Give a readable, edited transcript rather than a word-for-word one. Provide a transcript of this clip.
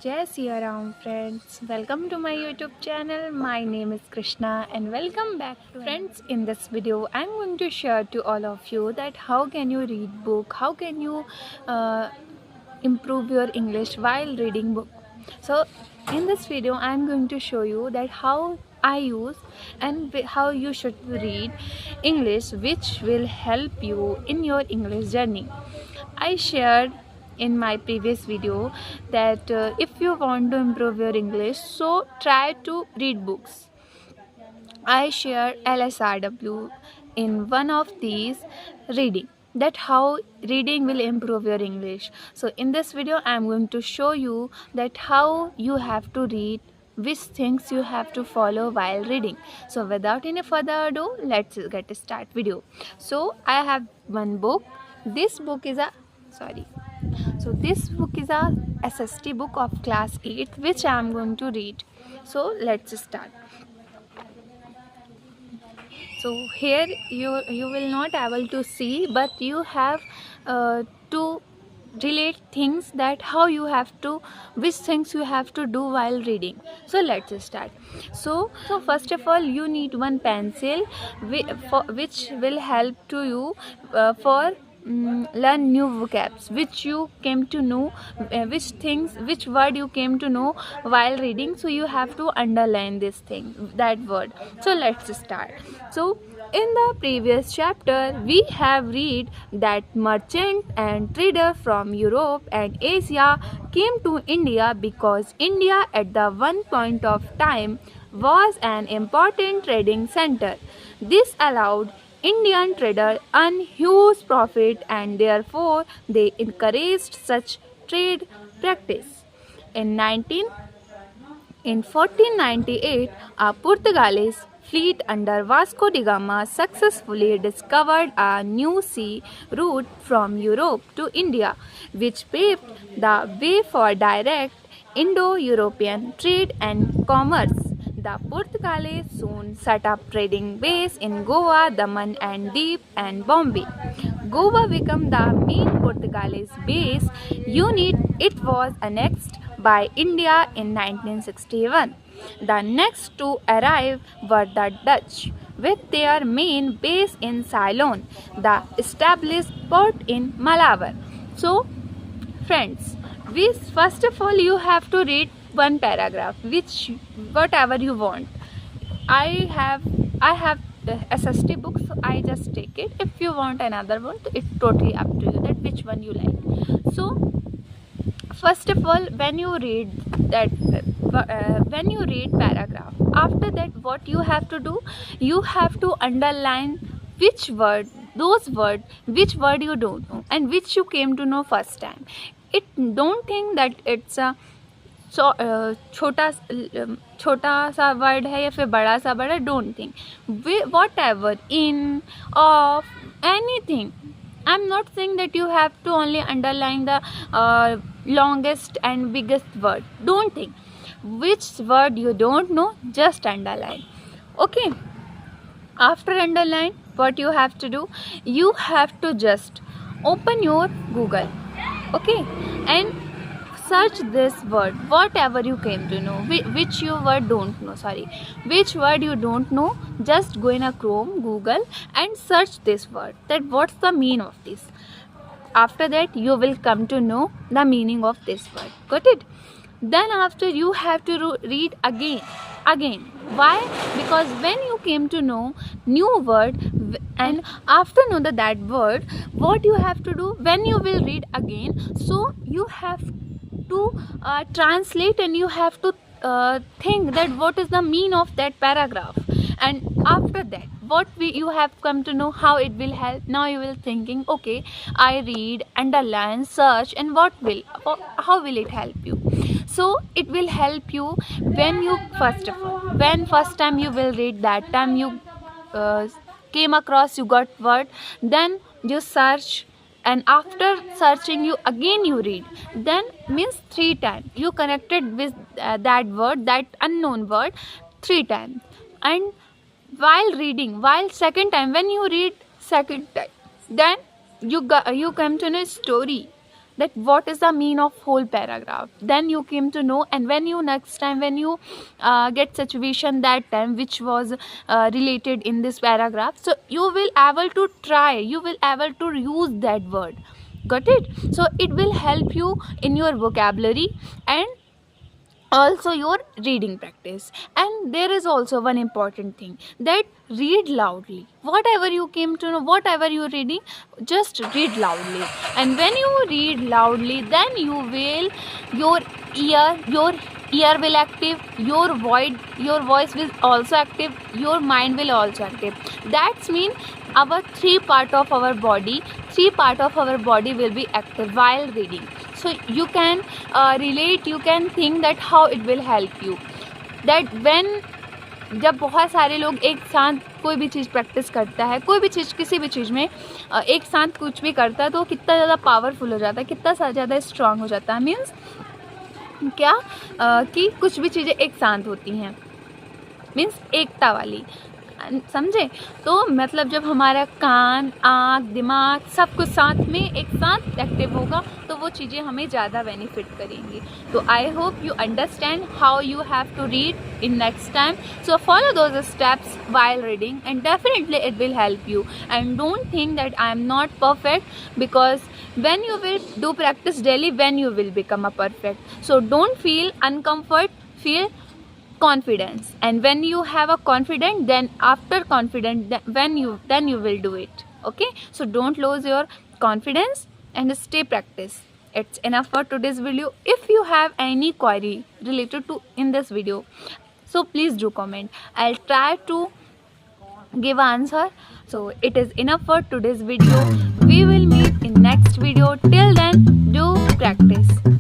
Jai Siya Ram friends, welcome to my YouTube channel. My name is Krishna and welcome back to friends. In this video I'm going to share to all of you that how can you read book, how can you uh, improve your English while reading book. So in this video I'm going to show you that how I use and how you should read English, which will help you in your English journey. I shared in my previous video that if you want to improve your English, so try to read books. I share LSRW in one of these reading, that how reading will improve your English. So in this video I am going to show you that how you have to read, which things you have to follow while reading. So without any further ado, let's get start video. So I have one book. This book is a this book is a SST book of class 8 which I am going to read. So let's start. So here you will not able to see, but you have to relate things that how you have to, which things you have to do while reading. So let's start. So first of all you need one pencil which will help to you for learn new vocabs which you came to know, which word you came to know while reading. So you have to underline this thing, that word. So let's start. So in the previous chapter we have read that merchant and trader from Europe and Asia came to India because India at the one point of time was an important trading center. This allowed Indian traders earn huge profit and therefore they encouraged such trade practice. In 1498, a Portuguese fleet under Vasco da Gama successfully discovered a new sea route from Europe to India, which paved the way for direct Indo-European trade and commerce. The Portuguese soon set up trading bases in Goa, Daman and Deep and Bombay. Goa became the main Portuguese base unit. It was annexed by India in 1961. The next to arrive were the Dutch, with their main base in Ceylon, the established port in Malabar. So, friends, first of all you have to read one paragraph, which whatever you want. I have the SST book, so I just take it. If you want another one, it's totally up to you that which one you like. So first of all, when you read that when you read paragraph, after that what you have to do, you have to underline which word, those word, which word you don't know and which you came to know first time. It don't think that it's a छोटा सा word है या फिर बड़ा सा word है. Don't think what ever in of anything. I'm not saying that you have to only underline the longest and biggest word. Don't think. Which word you don't know, just underline. Okay. After underline, what you have to do? You have to just open your Google. Okay. And search this word, whatever you came to know, which you word don't know, which word you don't know. Just go in a Chrome, Google and search this word, that what's the meaning of this. After that you will come to know the meaning of this word. Got it? Then after you have to read again. Why? Because when you came to know new word and after know that word, what you have to do when you will read again, so you have to translate and you have to think that what is the meaning of that paragraph. And after that you have come to know how it will help. Now you will thinking, okay, I read, underline, search, and how will it help you? So it will help you when you first time you will read, that time you came across, you got word, then you search, and after searching you again you read, then means 3 times you connected with that word, that unknown word 3 times. And while second time, when you read second time, then you come to know story, that what is the mean of whole paragraph. Then you came to know, and when you next time when you get situation that time which was related in this paragraph, so you will able to try, you will able to use that word. Got it? So it will help you in your vocabulary and also your reading practice. And there is also one important thing, that read loudly. Whatever you came to know, whatever you're reading, just read loudly. And when you read loudly, then you will, your ear will active, your voice will also active, your mind will also active. That's mean our three part of our body will be active while reading. So you can relate, you can think that how it will help you, that when जब बहुत सारे लोग एक साथ कोई भी चीज़ practice करता है, कोई भी चीज़ किसी भी चीज़ में एक साथ कुछ भी करता है, तो कितना ज़्यादा पावरफुल हो जाता है, कितना ज़्यादा स्ट्रांग हो जाता है। मीन्स क्या कि कुछ भी चीज़ें एक साथ होती हैं, मीन्स एकता वाली, समझे? तो मतलब जब हमारा कान, आँख, दिमाग सब कुछ साथ में एक साथ एक्टिव होगा, तो वो चीज़ें हमें ज़्यादा बेनिफिट करेंगी। तो I hope you understand how you have to read in next time. So follow those steps while reading and definitely it will help you. And don't think that I am not perfect, because when you will do practice daily, when you will become a perfect. So don't feel uncomfort, feel confidence. And when you have a confidence, then after confidence, then you will do it. Okay, so don't lose your confidence and stay practice. It's enough for today's video. If you have any query related to in this video, so please do comment. I'll try to give answer. So it is enough for today's video. We will meet in next video. Till then, do practice.